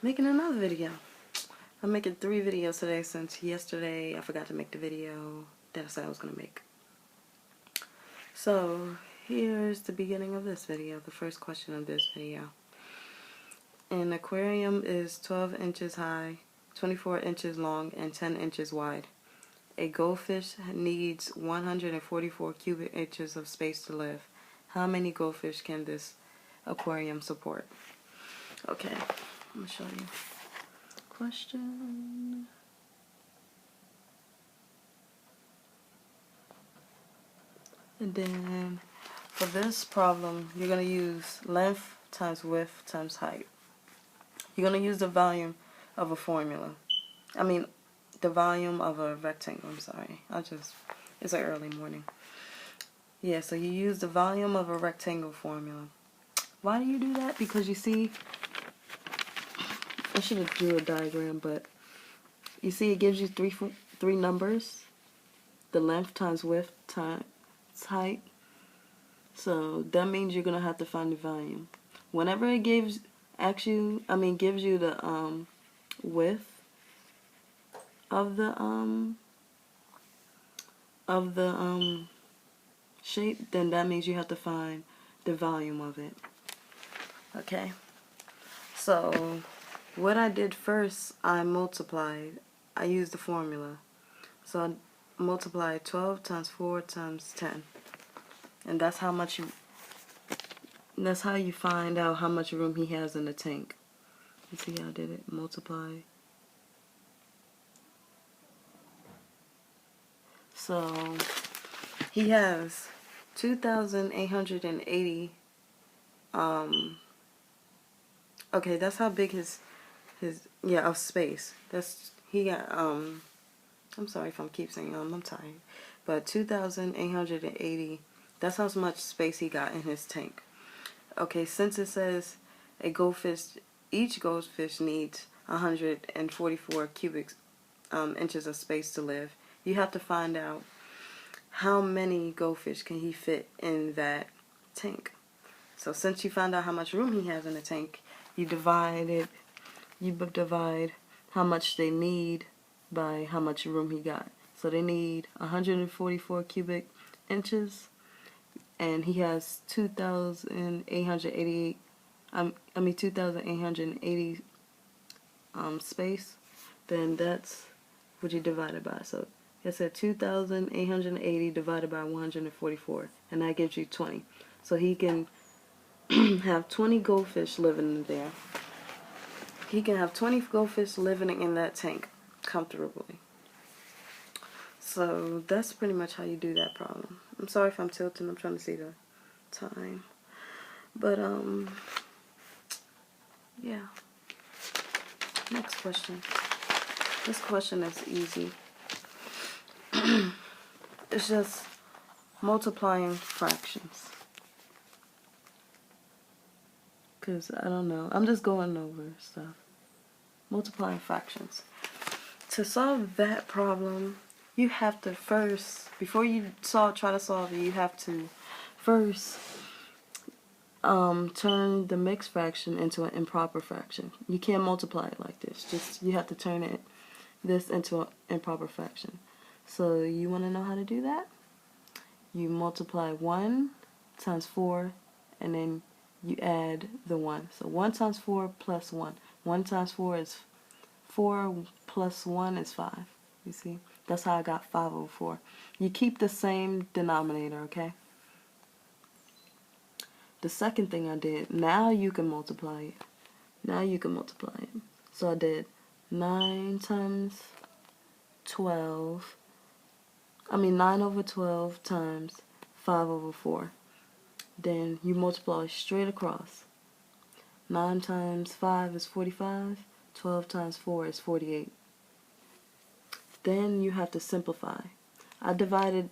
Making another video. I'm making 3 videos today since yesterday I forgot to make the video that I said I was going to make. So, here's the beginning of this video, the first question of this video. An aquarium is 12 inches high, 24 inches long, and 10 inches wide. A goldfish needs 144 cubic inches of space to live. How many goldfish can this aquarium support? Okay, I'm going to show you. Question. And then for this problem, you're going to use length times width times height. You're going to use the volume of a formula. The volume of a rectangle. I'm sorry. It's an early morning. Yeah, so you use the volume of a rectangle formula. Why do you do that? Because you see, I should have drew a diagram, but you see it gives you three numbers. The length times width times height. So that means you're gonna have to find the volume. Whenever it gives you the width of the shape, then that means you have to find the volume of it. Okay. So what I did first, I multiplied. I used the formula. So I multiplied 12 times 4 times 10. And that's how you find out how much room he has in the tank. You see how I did it? Multiply. So he has 2,880. Okay, that's how big his of space. He got I'm sorry if I keep saying I'm tired. But 2,880, that's how much space he got in his tank. Okay, since it says each goldfish needs 144 cubic inches of space to live, you have to find out how many goldfish can he fit in that tank. So since you found out how much room he has in the tank, you divide how much they need by how much room he got. So they need 144 cubic inches, and he has 2,880 space. Then that's what you divide it by. So it said 2,880 divided by 144, and that gives you 20. So he can have 20 goldfish living in there. He can have 20 goldfish living in that tank comfortably. So that's pretty much how you do that problem. I'm sorry if I'm tilting. I'm trying to see the time. But yeah. Next question. This question is easy. It's just multiplying fractions. Because I don't know. I'm just going over stuff. Multiplying fractions. To solve that problem, you have to first, before you try to solve it, you have to first turn the mixed fraction into an improper fraction. You can't multiply it like this. You have to turn this into an improper fraction. So you want to know how to do that? You multiply 1 times 4, and then you add the 1. So 1 times 4 plus 1. 1 times 4 is 4 plus 1 is 5. You see? That's how I got 5 over 4. You keep the same denominator, okay? The second thing I did, now you can multiply it. So I did 9 times 12. 9 over 12 times 5 over 4. Then you multiply straight across. 9 times 5 is 45. 12 times 4 is 48. Then you have to simplify. I divided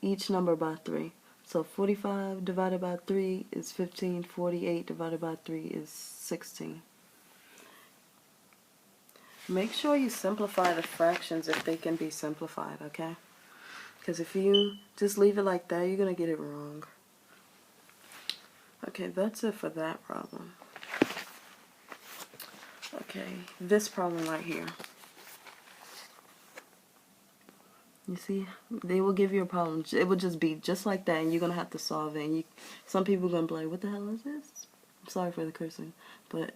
each number by 3. So 45 divided by 3 is 15. 48 divided by 3 is 16. Make sure you simplify the fractions if they can be simplified, okay? Because if you just leave it like that, you're going to get it wrong. Okay, that's it for that problem. Okay, this problem right here. You see, they will give you a problem. It will just be just like that, and you're gonna have to solve it. And some people are gonna be like, "What the hell is this?" I'm sorry for the cursing, but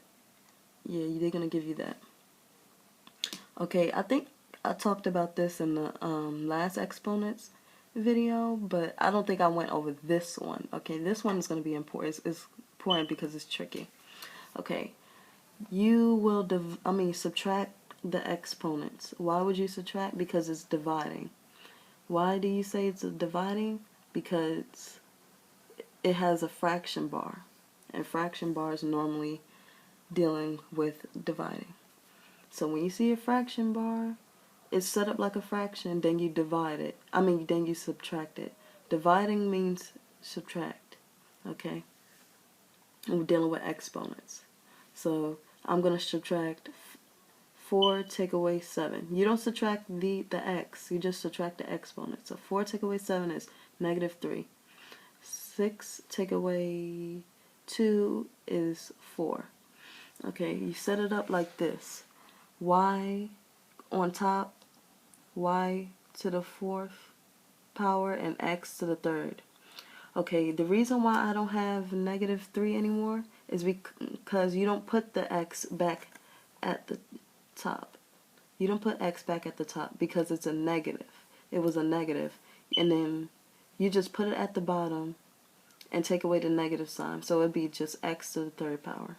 yeah, they're gonna give you that. Okay, I think I talked about this in the last exponents video, but I don't think I went over this one. Okay, this one is gonna be important. It's important because it's tricky. Okay, you will subtract the exponents. Why would you subtract? Because it's dividing. Why do you say it's dividing? Because it has a fraction bar, and fraction bars normally dealing with dividing. So when you see a fraction bar, it's set up like a fraction, then you divide it. Then you subtract it. Dividing means subtract, okay? And we're dealing with exponents. So I'm going to subtract 4 take away 7. You don't subtract the x, you just subtract the exponent. So 4 take away 7 is -3. 6 take away 2 is 4. Okay, you set it up like this. Y on top, y to the 4th power, and x to the 3rd. Okay, the reason why I don't have -3 anymore is because you don't put the x back at the top. You don't put x back at the top because it's a negative. It was a negative. And then you just put it at the bottom and take away the negative sign. So it'd be just x to the 3rd power.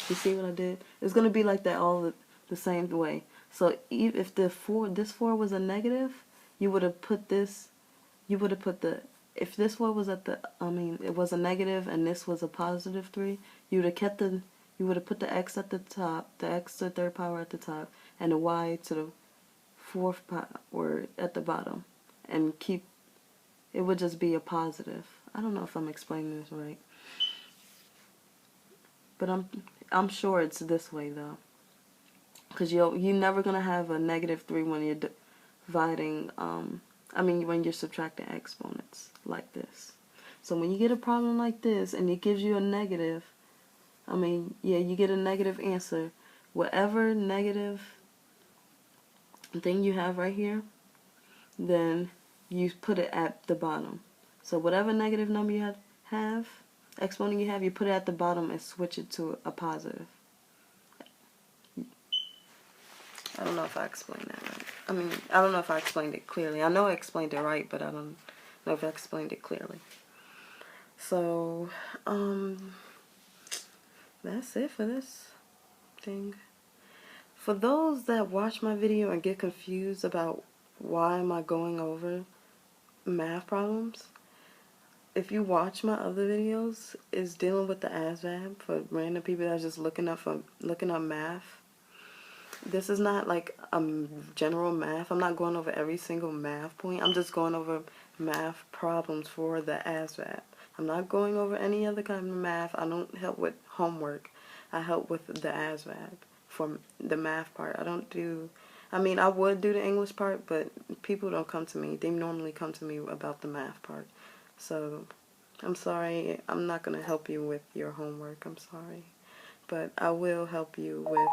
You see what I did? It's going to be like that all the same way. So if this 4 was a negative, you would have put this, if this 4 was it was a negative and this was a +3, you would have put the x at the top, the x to the 3rd power at the top, and the y to the 4th power at the bottom. And it would just be a positive. I don't know if I'm explaining this right. But I'm sure it's this way though. Because you're never going to have a -3 when you're dividing, when you're subtracting exponents like this. So when you get a problem like this and it gives you a negative, you get a negative answer. Whatever negative thing you have right here, then you put it at the bottom. So whatever negative number you have, exponent you have, you put it at the bottom and switch it to a positive. I don't know if I explained that right. I don't know if I explained it clearly. I know I explained it right, but I don't know if I explained it clearly. So, that's it for this thing. For those that watch my video and get confused about why am I going over math problems, if you watch my other videos, it's dealing with the Asvab for random people that's just looking up math. This is not like general math. I'm not going over every single math point. I'm just going over math problems for the Asvab. I'm not going over any other kind of math. I don't help with homework. I help with the Asvab for the math part. I don't do... I would do the English part, but people don't come to me. They normally come to me about the math part. So, I'm sorry. I'm not going to help you with your homework. I'm sorry. But I will help you with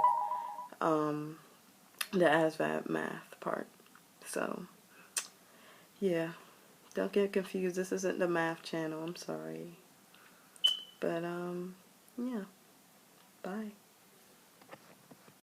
the Asvab math part. So, yeah. Don't get confused. This isn't the math channel. I'm sorry. But, yeah. Bye.